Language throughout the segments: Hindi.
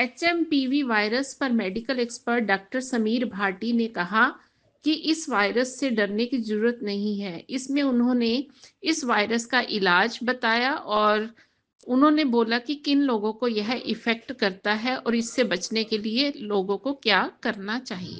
एचएमपीवी वायरस पर medical expert doctor Sameer Bhati ने कहा कि इस वायरस से डरने की जरूरत नहीं है। इसमें उन्होंने इस वायरस का इलाज बताया और उन्होंने बोला कि किन लोगों को यह इफेक्ट करता है और इससे बचने के लिए लोगों को क्या करना चाहिए।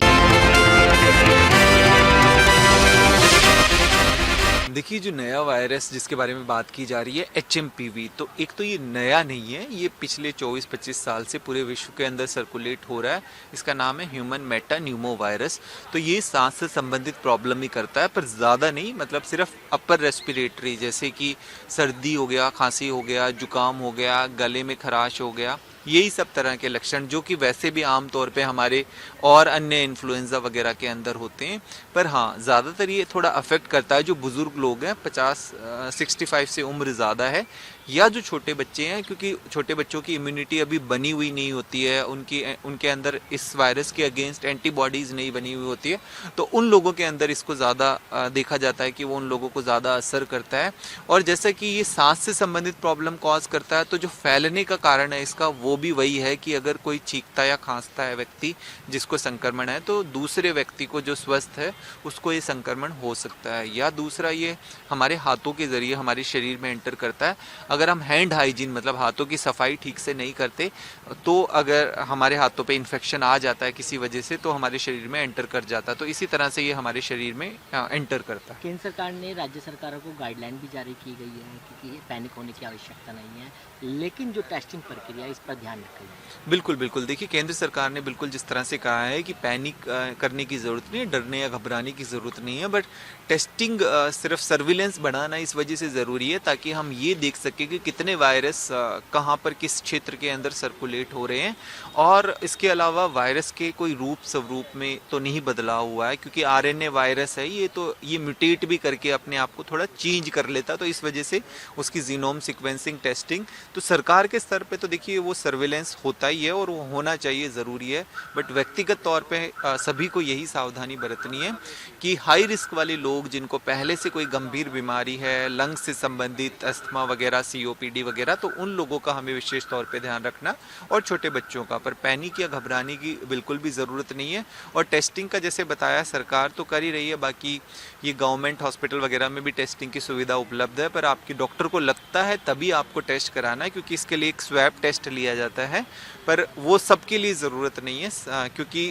देखिए, जो नया वायरस जिसके बारे में बात की जा रही है एचएमपीवी, तो एक तो ये नया नहीं है, ये पिछले 24-25 साल से पूरे विश्व के अंदर सर्कुलेट हो रहा है। इसका नाम है ह्यूमन मेटा न्यूमो वायरस। तो ये सांस से संबंधित प्रॉब्लम ही करता है, पर ज़्यादा नहीं, मतलब सिर्फ अपर रेस्पिरेटरी, जैसे कि सर्दी हो गया, खांसी हो गया, जुकाम हो गया, गले में खराश हो गया, यही सब तरह के लक्षण जो कि वैसे भी आम तौर पे हमारे और अन्य इन्फ्लुएंजा वगैरह के अंदर होते हैं। पर हाँ, ज़्यादातर ये थोड़ा अफेक्ट करता है जो बुज़ुर्ग लोग हैं, 65 से उम्र ज़्यादा है, या जो छोटे बच्चे हैं, क्योंकि छोटे बच्चों की इम्यूनिटी अभी बनी हुई नहीं होती है, उनके अंदर इस वायरस के अगेंस्ट एंटीबॉडीज़ नहीं बनी हुई होती है। तो उन लोगों के अंदर इसको ज़्यादा देखा जाता है कि वो उन लोगों को ज़्यादा असर करता है। और जैसा कि ये सांस से संबंधित प्रॉब्लम कॉज करता है, तो जो फैलने का कारण है इसका वो भी वही है कि अगर कोई चीखता या खांसता है व्यक्ति जिसको संक्रमण है, तो दूसरे व्यक्ति को जो स्वस्थ है उसको ये संक्रमण हो सकता है। या दूसरा, ये हमारे हाथों के जरिए हमारे शरीर में एंटर करता है। अगर हम हैंड हाइजीन, मतलब हाथों की सफाई ठीक से नहीं करते, तो अगर हमारे हाथों पे इन्फेक्शन आ जाता है किसी वजह से, तो हमारे शरीर में एंटर कर जाता है। तो इसी तरह से ये हमारे शरीर में एंटर करता है। केंद्र सरकार ने राज्य सरकारों को गाइडलाइन भी जारी की गई है क्योंकि पैनिक होने की आवश्यकता नहीं है, लेकिन जो टेस्टिंग प्रक्रिया इस पर ध्यान रखा जाए। बिल्कुल बिल्कुल, देखिए, केंद्र सरकार ने बिल्कुल जिस तरह से कहा है कि पैनिक करने की ज़रूरत नहीं है, डरने या घबराने की ज़रूरत नहीं है, बट टेस्टिंग, सिर्फ सर्विलेंस बढ़ाना इस वजह से ज़रूरी है ताकि हम ये देख सकें कि कितने वायरस कहाँ पर किस क्षेत्र के अंदर सर्कुलेट हो रहे हैं। और इसके अलावा वायरस के कोई रूप स्वरूप में तो नहीं बदलाव हुआ है, क्योंकि आरएनए वायरस है ये, तो ये म्यूटेट भी करके अपने आप को थोड़ा चेंज कर लेता है, तो इस वजह से उसकी जीनोम सीक्वेंसिंग टेस्टिंग, तो सरकार के स्तर पे तो देखिए वो सर्विलेंस होता ही है और वो होना चाहिए, ज़रूरी है। बट व्यक्तिगत तौर पे सभी को यही सावधानी बरतनी है कि हाई रिस्क वाले लोग जिनको पहले से कोई गंभीर बीमारी है, लंग्स से संबंधित अस्थमा वगैरह, सीओपीडी वगैरह, तो उन लोगों का हमें विशेष तौर पे ध्यान रखना, और छोटे बच्चों का। पर पैनिक या घबराने की बिल्कुल भी ज़रूरत नहीं है। और टेस्टिंग का जैसे बताया, सरकार तो कर ही रही है, बाकी ये गवर्नमेंट हॉस्पिटल वगैरह में भी टेस्टिंग की सुविधा उपलब्ध है, पर आपकी डॉक्टर को लगता है तभी आपको टेस्ट कराना है, क्योंकि इसके लिए एक स्वैब टेस्ट लिया जाता है। पर वो सबके लिए ज़रूरत नहीं है, क्योंकि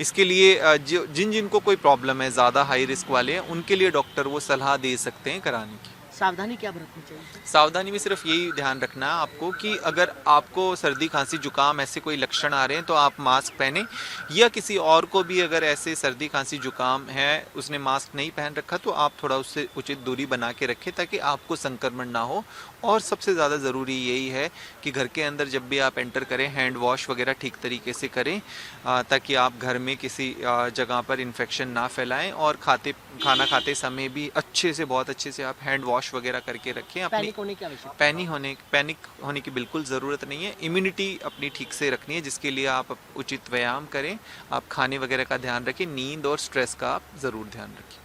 इसके लिए जिन जिनको कोई प्रॉब्लम है, ज़्यादा हाई रिस्क वाले हैं, उनके लिए डॉक्टर वो सलाह दे सकते हैं कराने की। सावधानी क्या बरतनी चाहिए? सावधानी में सिर्फ यही ध्यान रखना है आपको कि अगर आपको सर्दी, खांसी, जुकाम ऐसे कोई लक्षण आ रहे हैं तो आप मास्क पहने, या किसी और को भी अगर ऐसे सर्दी, खांसी, जुकाम है, उसने मास्क नहीं पहन रखा, तो आप थोड़ा उससे उचित दूरी बना के रखें ताकि आपको संक्रमण ना हो। और सबसे ज़्यादा ज़रूरी यही है कि घर के अंदर जब भी आप एंटर करें, हैंड वॉश वगैरह ठीक तरीके से करें, ताकि आप घर में किसी जगह पर इन्फेक्शन ना फैलाएं। और खाना खाते समय भी अच्छे से, बहुत अच्छे से आप हैंड वॉश वगैरह करके रखें। अपनी पैनिक होने की बिल्कुल ज़रूरत नहीं है। इम्यूनिटी अपनी ठीक से रखनी है, जिसके लिए आप उचित व्यायाम करें, आप खाने वगैरह का ध्यान रखें, नींद और स्ट्रेस का आप ज़रूर ध्यान रखें।